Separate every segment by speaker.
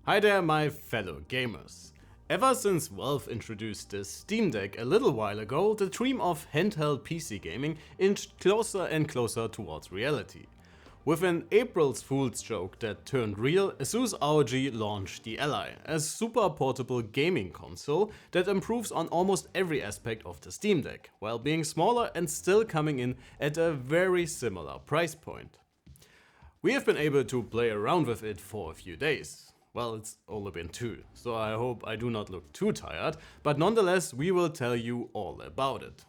Speaker 1: Hi there my fellow gamers. Ever since Valve introduced the Steamdeck a little while ago, the dream of handheld PC gaming inched closer and closer towards reality. With an April's Fool's joke that turned real, Asus ROG launched the Ally, a super portable gaming console that improves on almost every aspect of the Steam Deck, while being smaller and still coming in at a very similar price point. We have been able to play around with it for a few days. Well, it's only been 2, so I hope I do not look too tired, but nonetheless we will tell you all about it.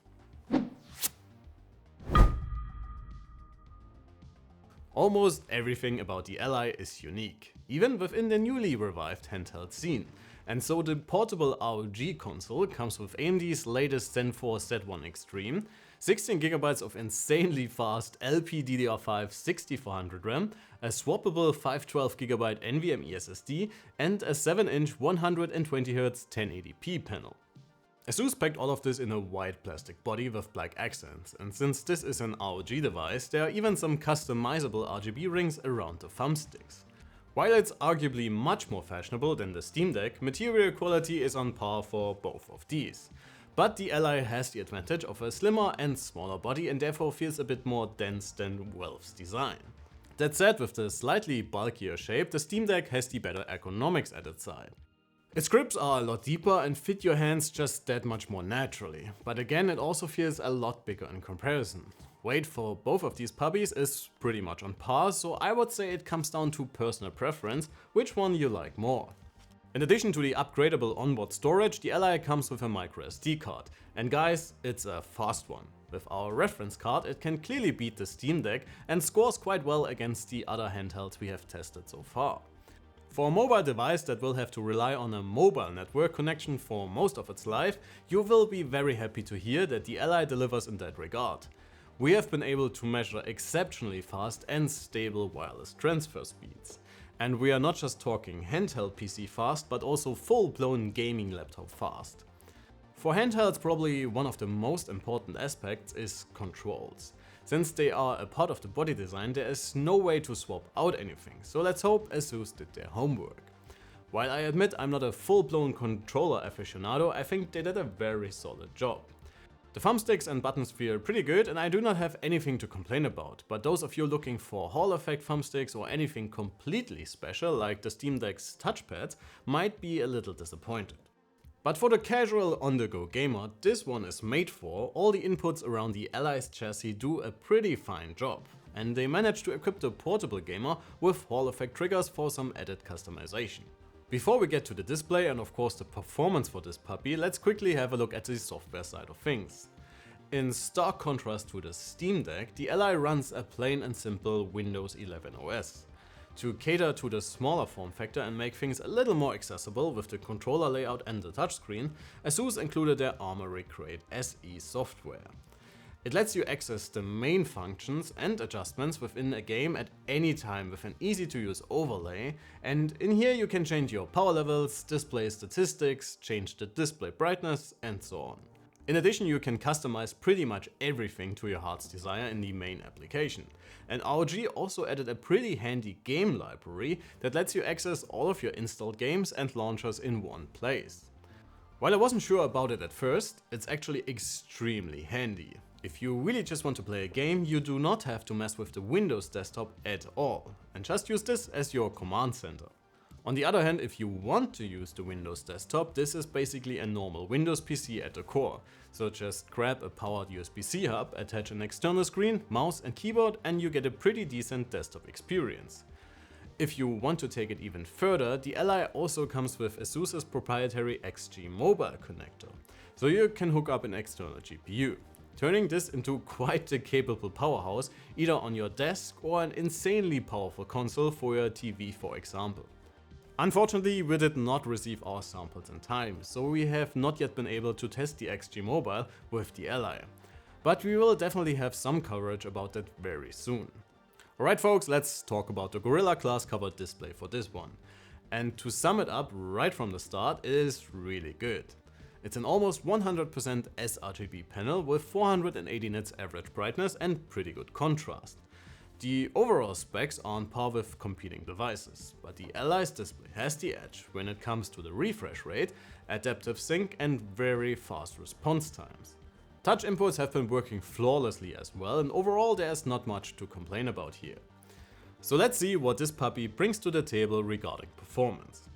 Speaker 1: Almost everything about the Ally is unique, even within the newly revived handheld scene. And so the portable ROG console comes with AMD's latest Zen 4 Z1 Extreme, 16GB of insanely fast LPDDR5-6400 RAM, a swappable 512GB NVMe SSD, and a 7-inch 120Hz 1080p panel. Asus packed all of this in a white plastic body with black accents, and since this is an ROG device, there are even some customizable RGB rings around the thumbsticks. While it's arguably much more fashionable than the Steam Deck, material quality is on par for both of these. But the Ally has the advantage of a slimmer and smaller body and therefore feels a bit more dense than Valve's design. That said, with the slightly bulkier shape, the Steam Deck has the better ergonomics at its side. Its grips are a lot deeper and fit your hands just that much more naturally, but again it also feels a lot bigger in comparison. Weight for both of these puppies is pretty much on par, so I would say it comes down to personal preference, which one you like more. In addition to the upgradable onboard storage, the Ally comes with a microSD card, and guys, it's a fast one. With our reference card it can clearly beat the Steam Deck and scores quite well against the other handhelds we have tested so far. For a mobile device that will have to rely on a mobile network connection for most of its life, you will be very happy to hear that the Ally delivers in that regard. We have been able to measure exceptionally fast and stable wireless transfer speeds. And we are not just talking handheld PC fast, but also full-blown gaming laptop fast. For handhelds, probably one of the most important aspects is controls. Since they are a part of the body design, there is no way to swap out anything, so let's hope Asus did their homework. While I admit I'm not a full-blown controller aficionado, I think they did a very solid job. The thumbsticks and buttons feel pretty good and I do not have anything to complain about, but those of you looking for Hall effect thumbsticks or anything completely special like the Steam Deck's touchpads might be a little disappointed. But for the casual on-the-go gamer, this one is made for. All the inputs around the Ally's chassis do a pretty fine job, and they managed to equip the portable gamer with Hall effect triggers for some added customization. Before we get to the display and of course the performance for this puppy, let's quickly have a look at the software side of things. In stark contrast to the Steam Deck, the Ally runs a plain and simple Windows 11 OS. To cater to the smaller form factor and make things a little more accessible with the controller layout and the touchscreen, Asus included their Armoury Crate SE software. It lets you access the main functions and adjustments within a game at any time with an easy to use overlay, and in here you can change your power levels, display statistics, change the display brightness and so on. In addition, you can customize pretty much everything to your heart's desire in the main application. And ROG also added a pretty handy game library that lets you access all of your installed games and launchers in one place. While I wasn't sure about it at first, it's actually extremely handy. If you really just want to play a game, you do not have to mess with the Windows desktop at all, and just use this as your command center. On the other hand, if you want to use the Windows desktop, this is basically a normal Windows PC at the core. So just grab a powered USB-C hub, attach an external screen, mouse and keyboard and you get a pretty decent desktop experience. If you want to take it even further, the Ally also comes with Asus's proprietary XG mobile connector. So you can hook up an external GPU, turning this into quite a capable powerhouse either on your desk or an insanely powerful console for your TV, for example. Unfortunately, we did not receive our samples in time, so we have not yet been able to test the XG Mobile with the Ally. But we will definitely have some coverage about that very soon. Alright folks, let's talk about the Gorilla Glass covered display for this one. And to sum it up right from the start, it is really good. It's an almost 100% sRGB panel with 480 nits average brightness and pretty good contrast. The overall specs are on par with competing devices, but the Ally's display has the edge when it comes to the refresh rate, adaptive sync and very fast response times. Touch inputs have been working flawlessly as well, and overall there's not much to complain about here. So let's see what this puppy brings to the table regarding performance.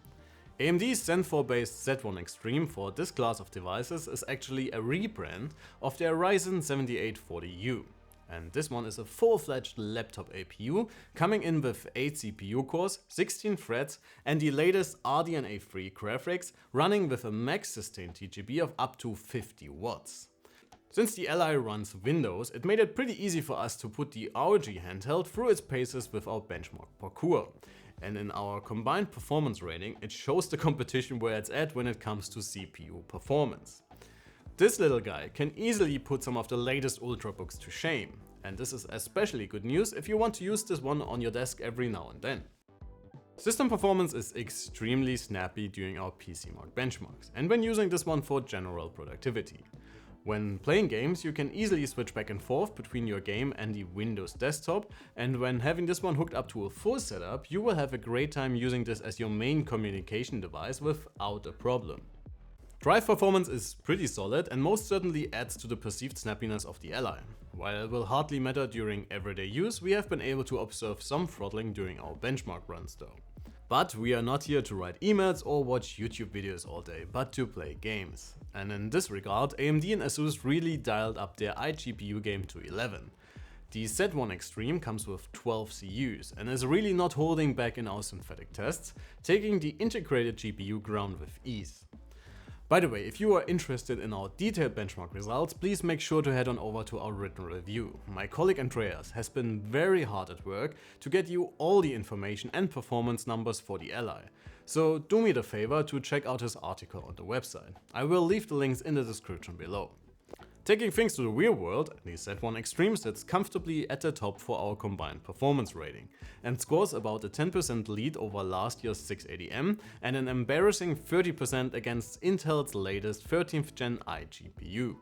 Speaker 1: AMD's Zen 4 based Z1 Extreme for this class of devices is actually a rebrand of their Ryzen 7840U. And this one is a full-fledged laptop APU coming in with 8 CPU cores, 16 threads and the latest RDNA-free graphics running with a max sustained TGB of up to 50 watts. Since the Ally runs Windows, it made it pretty easy for us to put the ROG handheld through its paces with our benchmark parkour. And in our combined performance rating, it shows the competition where it's at when it comes to CPU performance. This little guy can easily put some of the latest ultrabooks to shame, and this is especially good news if you want to use this one on your desk every now and then. System performance is extremely snappy during our PC Mark benchmarks, and when using this one for general productivity. When playing games, you can easily switch back and forth between your game and the Windows desktop, and when having this one hooked up to a full setup, you will have a great time using this as your main communication device without a problem. Drive performance is pretty solid and most certainly adds to the perceived snappiness of the Ally. While it will hardly matter during everyday use, we have been able to observe some throttling during our benchmark runs though. But we are not here to write emails or watch YouTube videos all day, but to play games. And in this regard, AMD and Asus really dialed up their iGPU game to 11. The Z1 Extreme comes with 12 CUs and is really not holding back in our synthetic tests, taking the integrated GPU ground with ease. By the way, if you are interested in our detailed benchmark results, please make sure to head on over to our written review. My colleague Andreas has been very hard at work to get you all the information and performance numbers for the Ally. So do me the favor to check out his article on the website. I will leave the links in the description below. Taking things to the real world, the Z1 Extreme sits comfortably at the top for our combined performance rating and scores about a 10% lead over last year's 680M and an embarrassing 30% against Intel's latest 13th gen iGPU.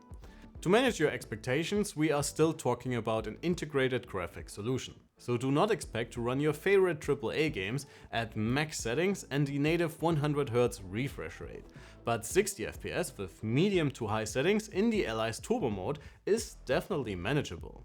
Speaker 1: To manage your expectations, we are still talking about an integrated graphics solution. So do not expect to run your favorite AAA games at max settings and the native 100Hz refresh rate, but 60 FPS with medium to high settings in the Ally's turbo mode is definitely manageable.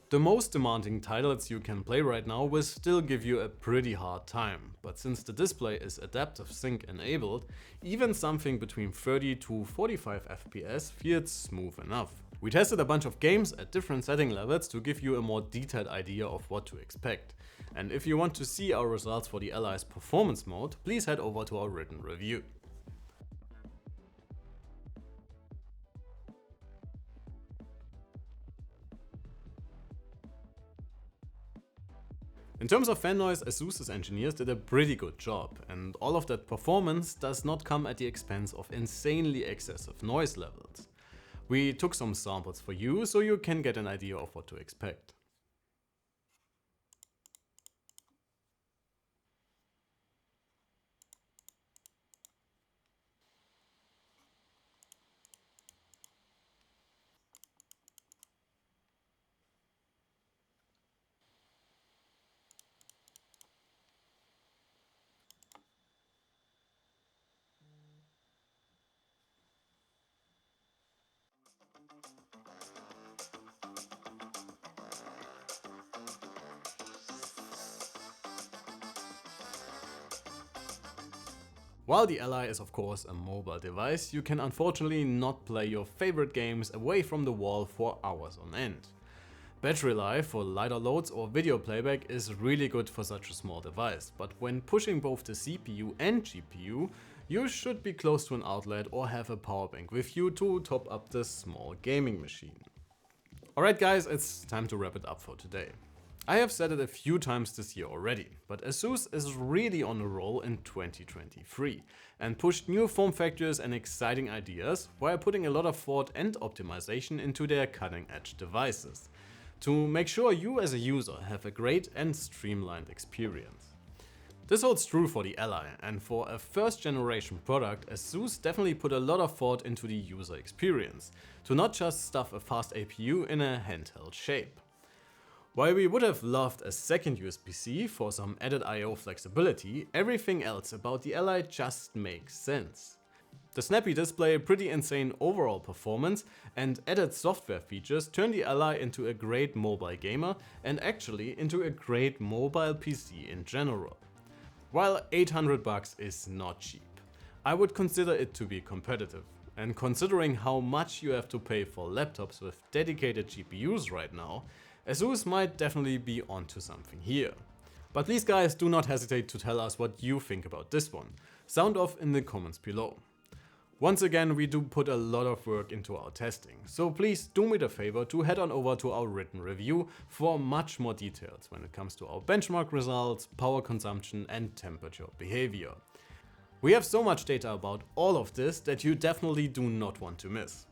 Speaker 1: The most demanding titles you can play right now will still give you a pretty hard time, but since the display is adaptive sync enabled, even something between 30 to 45 FPS feels smooth enough. We tested a bunch of games at different setting levels to give you a more detailed idea of what to expect. And if you want to see our results for the Ally's performance mode, please head over to our written review. In terms of fan noise, Asus's engineers did a pretty good job, and all of that performance does not come at the expense of insanely excessive noise levels. We took some samples for you so you can get an idea of what to expect. While the Ally is of course a mobile device, you can unfortunately not play your favorite games away from the wall for hours on end. Battery life for lighter loads or video playback is really good for such a small device, but when pushing both the CPU and GPU, you should be close to an outlet or have a power bank with you to top up this small gaming machine. Alright guys, it's time to wrap it up for today. I have said it a few times this year already, but Asus is really on a roll in 2023 and pushed new form factors and exciting ideas while putting a lot of thought and optimization into their cutting edge devices to make sure you as a user have a great and streamlined experience. This holds true for the Ally, and for a first generation product, Asus definitely put a lot of thought into the user experience to not just stuff a fast APU in a handheld shape. While we would have loved a second USB-C for some added I/O flexibility, everything else about the Ally just makes sense. The snappy display, pretty insane overall performance, and added software features turn the Ally into a great mobile gamer and actually into a great mobile PC in general. While $800 is not cheap, I would consider it to be competitive, and considering how much you have to pay for laptops with dedicated GPUs right now, Asus might definitely be onto something here. But please guys, do not hesitate to tell us what you think about this one. Sound off in the comments below. Once again, we do put a lot of work into our testing, so please do me the favor to head on over to our written review for much more details when it comes to our benchmark results, power consumption and temperature behavior. We have so much data about all of this that you definitely do not want to miss.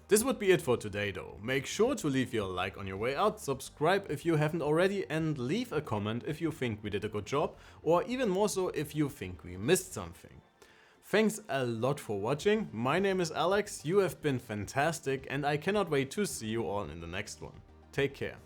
Speaker 1: This would be it for today though. Make sure to leave your like on your way out, subscribe if you haven't already, and leave a comment if you think we did a good job, or even more so if you think we missed something. Thanks a lot for watching, my name is Alex, you have been fantastic and I cannot wait to see you all in the next one. Take care.